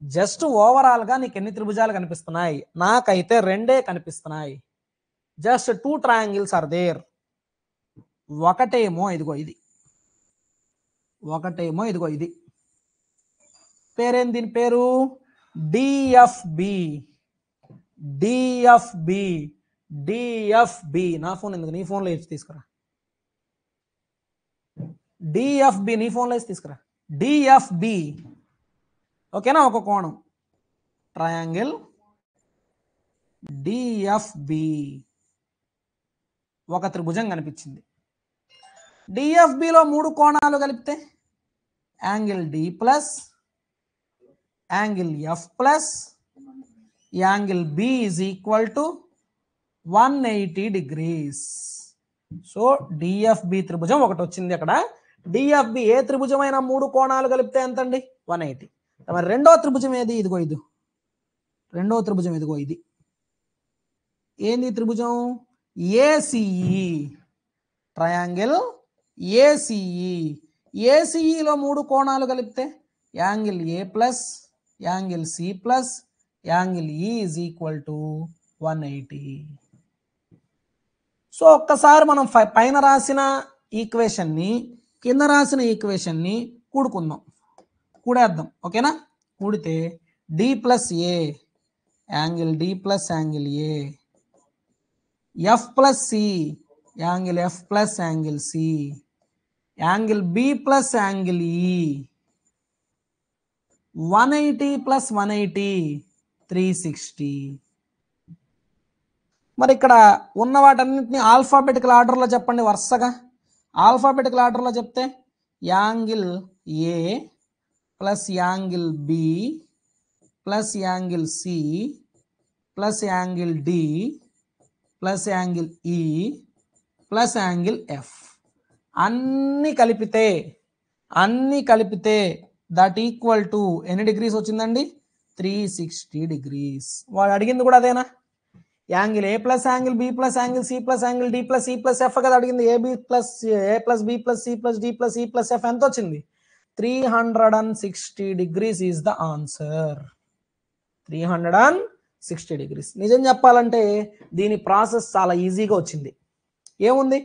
జస్ట్ ఓవరాల్గా నీకు ఎన్ని త్రిభుజాలు కనిపిస్తున్నాయి, నాకైతే 2 కనిపిస్తున్నాయి. Just 2 triangles are there. ఒకటేమో ఇదిగో ఇది, పేరేం, దీని పేరు డిఎఫ్బి. నా ఫోన్ ఎందుకు, నీ ఫోన్లో వేసి తీసుకురా. డిఎఫ్బి నీ ఫోన్లో వేసి తీసుకురా. డిఎఫ్బి ఓకేనా, ఒక కోణం ట్రయాంగిల్ డిఎఫ్బి, ఒక త్రిభుజం కనిపించింది. డిఎఫ్బిలో 3 కోణాలు కలిపితే angle D plus angle F plus angle B is equal to 180 degrees. So DFB త్రిభుజం ఒకటి వచ్చింది అక్కడ. డిఎఫ్బి ఏ త్రిభుజమైన 3 కోణాలు కలిపితే ఎంత అండి, 180. మరి రెండో త్రిభుజం ఏది, ఇదిగో రెండో త్రిభుజం ఇదిగో ఇది. ఏంది త్రిభుజం, ఏసీఈ, ట్రయాంగిల్ ఏసీఈ. ఏసీఈలో 3 కోణాలు కలిపితే angle A plus angle C plus angle E is equal to 180. So ఒక్కసారి మనం పైన రాసిన ఈక్వేషన్ని కింద రాసిన ఈక్వేషన్ని కూడేద్దాం. ఓకేనా, కూడితే D plus A angle D plus angle A, F plus C angle F plus angle C, angle B plus angle E, 180 + 180 360. మరి ఇక్కడ ఉన్న వాటన్నిటిని ఆల్ఫాబెటికల్ ఆర్డర్లో చెప్పండి వరుసగా. ఆల్ఫాబెటికల్ ఆర్డర్లో చెప్తే angle A plus angle B plus angle C plus angle D plus angle E plus angle F అన్నీ కలిపితే దట్ ఈక్వల్ టు ఎన్ని డిగ్రీస్ వచ్చిందండి? 360 డిగ్రీస్. వాడు అడిగింది కూడా అదేనా? Angle A plus angle B plus angle C plus angle D plus E plus F కదా అడిగింది. A plus B plus C plus D plus E plus F ఎంత వచ్చింది? 360 degrees is the answer. 360 degrees. నిజం చెప్పాలంటే దీని process చాలా ఈజీగా వచ్చింది. ఏముంది,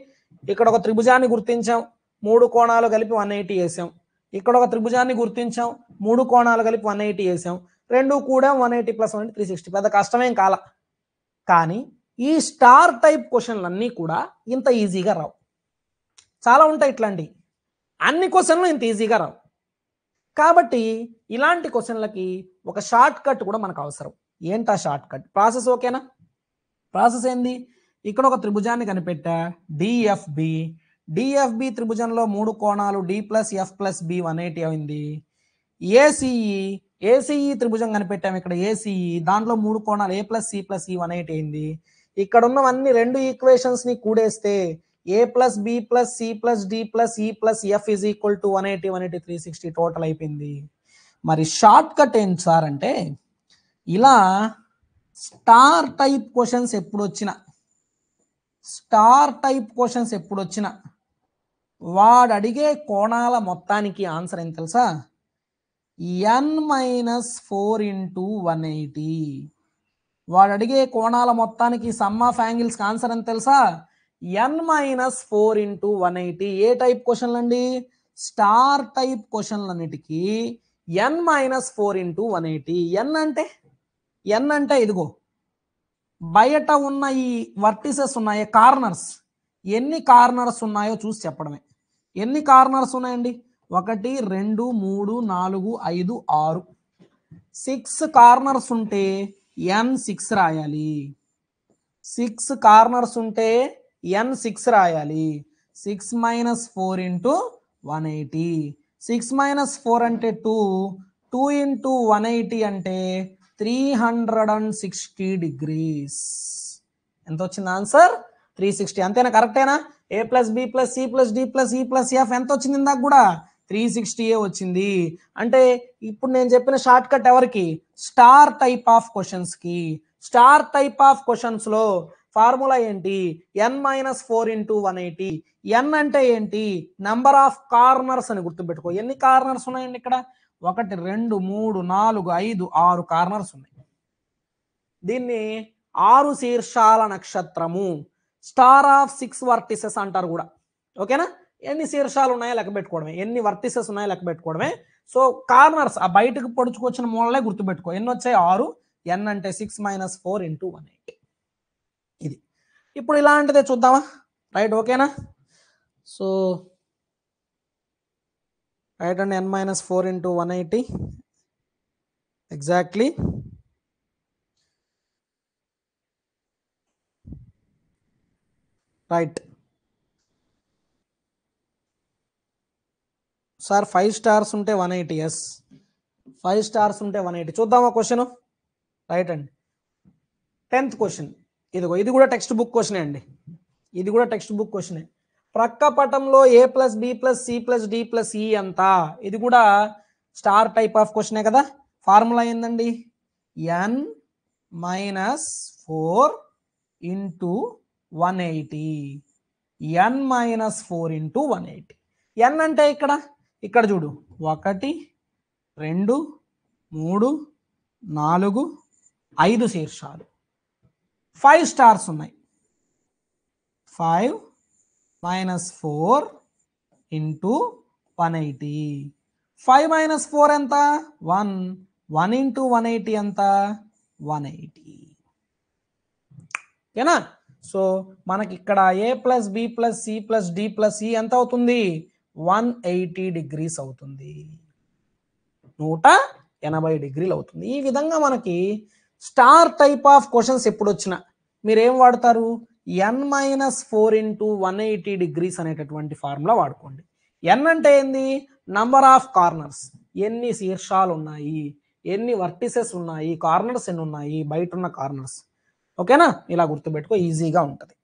ఇక్కడ ఒక త్రిభుజాన్ని గుర్తించాం, 3 కోణాలు కలిపి 180 వేసాం. ఇక్కడ ఒక త్రిభుజాన్ని గుర్తించాం, 3 కోణాలు కలిపి 180 వేసాం. రెండు కూడా 180 ప్లస్ 180 360. పెద్ద కష్టమేం కాల. కానీ ఈ స్టార్ టైప్ క్వశ్చన్లన్నీ కూడా ఇంత ఈజీగా రావు. చాలా ఉంటాయి ఇట్లాంటివి, అన్ని క్వశ్చన్లు ఇంత ఈజీగా రావు. కాబట్టి ఇలాంటి క్వశ్చన్లకి ఒక షార్ట్ కట్ కూడా మనకు అవసరం. ఏంటా షార్ట్ కట్? ప్రాసెస్ ఓకేనా? ప్రాసెస్ ఏంది? ఇక్కడ ఒక త్రిభుజాన్ని కనిపెట్టా, డిఎఫ్బి త్రిభుజంలో 3 కోణాలు D plus F plus B 180 అయింది. ఏసీఈ త్రిభుజం కనిపెట్టాము, ఇక్కడ ఏసీఈ దాంట్లో 3 కోణాలు ఏ ప్లస్ సి ప్లస్ ఈ 180 అయింది. ఇక్కడ ఉన్నవన్నీ రెండు ఈక్వేషన్స్ ని కూడేస్తే A plus B plus C plus D plus E plus F is equal to 180 180 360 total అయిపోయింది. మరి షార్ట్ కట్ ఏంటి సార్ అంటే, ఇలా స్టార్ టైప్ క్వశ్చన్స్ ఎప్పుడు వచ్చినా వాడు అడిగే కోణాల మొత్తానికి ఆన్సర్ ఏం తెలుసా? n-4 into 180. వాడు అడిగే కోణాల మొత్తానికి సమ్ ఆఫ్ యాంగిల్స్ ఆన్సర్ ఎంత తెలుసా? n-4 into 180. ఏ టైప్ క్వశ్చన్లు అండి? స్టార్ టైప్ క్వశ్చన్లన్నిటికీ n-4 ఇంటూ 180. n అంటే ఇదిగో బయట ఉన్న ఈ వర్టిసెస్ ఉన్నాయో కార్నర్స్, ఎన్ని కార్నర్స్ ఉన్నాయో చూసి చెప్పడమే. ఎన్ని కార్నర్స్ ఉన్నాయండి? 1 2 3 4 5 6. 6 కార్నర్స్ ఉంటే n6 రాయాలి. 6 కార్నర్స్ ఉంటే n6 రాయాలి. 6 - 4 ఇంటూ 180. 6 - 4 అంటే 2. 2 ఇంటూ 180 అంటే 360 డిగ్రీస్. ఎంత వచ్చింది ఆన్సర్? 360. అంతేనా? కరెక్టేనా? A plus B plus C plus D plus E plus F ఎంత వచ్చింది? ఇందాక కూడా 360 వచ్చింది. అంటే ఇప్పుడు నేను చెప్పిన షార్ట్ కట్ ఎవరికి? స్టార్ టైప్ ఆఫ్ క్వశ్చన్స్ కి. స్టార్ టైప్ ఆఫ్ క్వశ్చన్స్ లో ఫార్ములా ఏంటి? n-4 into 180. n అంటే ఏంటి? నంబర్ ఆఫ్ కార్నర్స్ అని గుర్తుపెట్టుకో. ఎన్ని కార్నర్స్ ఉన్నాయండి ఇక్కడ? 1 2 3 4 5 6 కార్నర్స్ ఉన్నాయి. దీన్ని 6 శీర్షాల నక్షత్రము, స్టార్ ఆఫ్ 6 వర్టిసెస్ అంటారు కూడా. ఓకేనా? ఎన్ని శీర్షాలు ఉన్నాయో లెక్క పెట్టుకోవడమే, ఎన్ని వర్టిసెస్ ఉన్నాయో లెక్క పెట్టుకోవడమే. సో కార్నర్స్ ఆ బయటకు పొడుచుకొచ్చిన మూలలే గుర్తుపెట్టుకో. ఎన్ని వచ్చాయి? 6. n అంటే 6 - 4 ఇంటూ 180. ఇది ఇప్పుడు ఇలాంటిదే చూద్దామా? రైట్, ఓకేనా? సో రైట్ అండి, n-4 into 180 exactly. Right sir, 5 stars ఉంటే 180. ఎస్, 5 స్టార్స్ ఉంటే 180. చూద్దామా క్వశ్చన్? రైట్ అండి, 10th క్వశ్చన్. ఇదిగో ఇది కూడా టెక్స్ట్ బుక్ క్వశ్చనే అండి. ఇది కూడా టెక్స్ట్ బుక్ క్వశ్చనే. ప్రక్క పటంలో A plus B plus C plus D plus E ఎంత? ఇది కూడా స్టార్ టైప్ ఆఫ్ క్వశ్చనే కదా. ఫార్ములా ఏందండి? n-4 into 180. n-4 into 180. n అంటే ఇక్కడ చూడు, 1 2 3 4 5 శీర్షాలు, 5 స్టార్స్ ఉన్నాయి. 5 - 4 ఇంటూ 180. 5 - 4 ఎంత? 1. 1 ఇంటూ 180 ఎంత? 180. ఓకేనా? సో మనకి ఇక్కడ A plus B plus C plus D plus E ఎంత అవుతుంది? 180 డిగ్రీస్ అవుతుంది. 180 డిగ్రీలు అవుతుంది. ఈ విధంగా మనకి స్టార్ టైప్ ఆఫ్ క్వశ్చన్స్ ఎప్పుడు వచ్చినా మీరేం వాడతారు, n-4 ఇంటూ 180 డిగ్రీస్ అనేటటువంటి ఫార్ములా వాడుకోండి. n అంటే ఏంది, నంబర్ ఆఫ్ కార్నర్స్, ఎన్ని శీర్షాలు ఉన్నాయి, ఎన్ని వర్టిసెస్ ఉన్నాయి, కార్నర్స్ ఎన్ని ఉన్నాయి, బయట ఉన్న కార్నర్స్. ఓకేనా, ఇలా గుర్తుపెట్టుకో, ఈజీగా ఉంటుంది.